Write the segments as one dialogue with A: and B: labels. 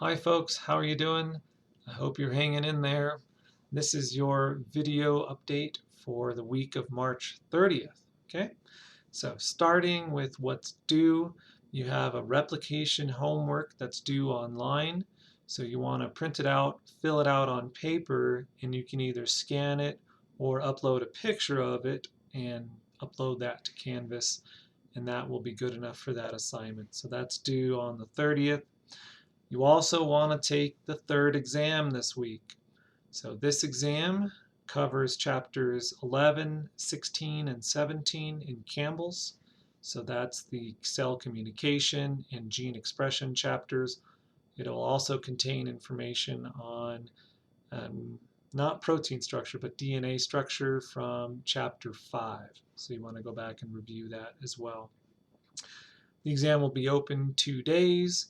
A: Hi folks, how are you doing? I hope you're hanging in there. This is your video update for the week of March 30th. Okay, so starting with what's due, you have a replication homework that's due online. So you want to print it out, fill it out on paper, and you can either scan it or upload a picture of it and upload that to Canvas, and that will be good enough for that assignment. So that's due on the 30th. You also want to take the third exam this week. So this exam covers chapters 11, 16, and 17 in Campbell's. So that's the cell communication and gene expression chapters. It'll also contain information on not protein structure, but DNA structure from chapter 5. So you want to go back and review that as well. The exam will be open 2 days.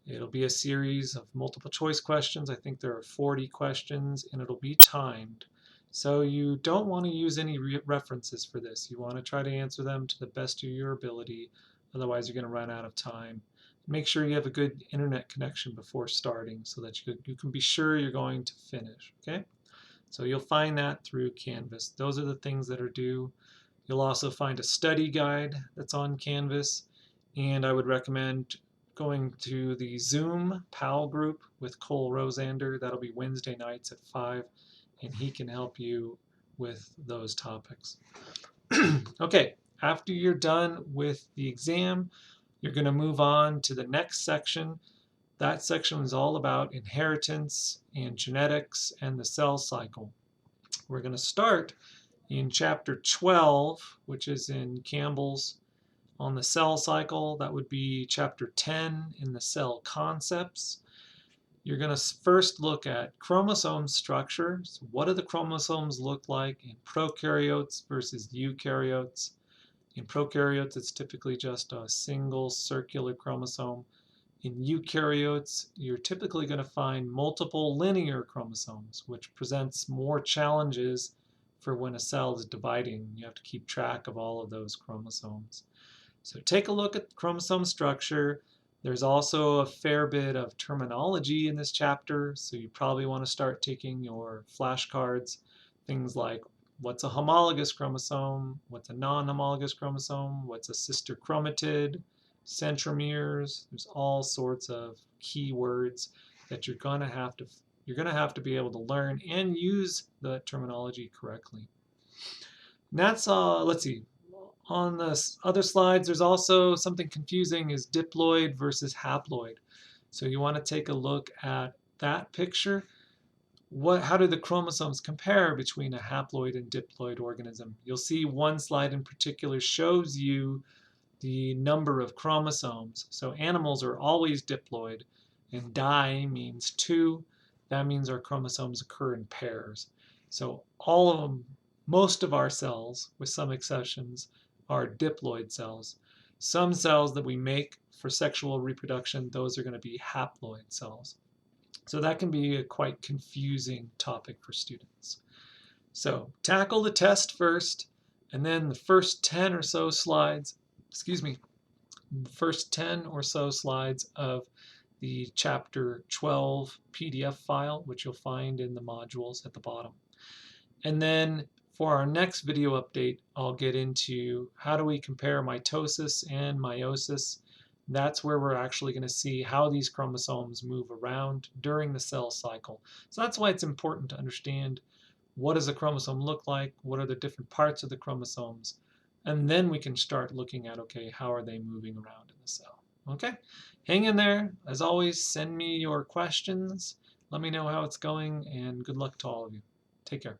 A: It'll be a series of multiple choice questions. I think there are 40 questions, and it'll be timed. So you don't want to use any references for this. You want to try to answer them to the best of your ability. Otherwise, you're going to run out of time. Make sure you have a good internet connection before starting so that you can be sure you're going to finish. Okay? So you'll find that through Canvas. Those are the things that are due. You'll also find a study guide that's on Canvas, and I would recommend going to the Zoom PAL group with Cole Rosander. That'll be Wednesday nights at 5, and he can help you with those topics. Okay, after you're done with the exam, you're going to move on to the next section. That section is all about inheritance and genetics and the cell cycle. We're going to start in chapter 12, which is in Campbell's on the cell cycle. That would be chapter 10 in the cell concepts. You're going to first look at chromosome structure. So what do the chromosomes look like in prokaryotes versus eukaryotes? In prokaryotes, it's typically just a single circular chromosome. In eukaryotes, you're typically going to find multiple linear chromosomes, which presents more challenges for when a cell is dividing. You have to keep track of all of those chromosomes. So take a look at chromosome structure. There's also a fair bit of terminology in this chapter, so you probably want to start taking your flashcards. Things like what's a homologous chromosome, what's a non-homologous chromosome, what's a sister chromatid, centromeres. There's all sorts of key words that you're going to have to be able to learn and use the terminology correctly. And that's let's see. On the other slides, there's also something confusing is diploid versus haploid. So you want to take a look at that picture. How do the chromosomes compare between a haploid and diploid organism? You'll see one slide in particular shows you the number of chromosomes. So animals are always diploid, and di means 2. That means our chromosomes occur in pairs. So all of them, most of our cells, with some exceptions, are diploid cells. Some cells that we make for sexual reproduction, those are going to be haploid cells. So that can be a quite confusing topic for students. So tackle the test first, and then the first 10 or so slides, the first 10 or so slides of the chapter 12 PDF file, which you'll find in the modules at the bottom. And then for our next video update, I'll get into how do we compare mitosis and meiosis. That's where we're actually going to see how these chromosomes move around during the cell cycle. So that's why it's important to understand what does a chromosome look like, what are the different parts of the chromosomes, and then we can start looking at, okay, how are they moving around in the cell? Okay, hang in there. As always, send me your questions. Let me know how it's going, and good luck to all of you. Take care.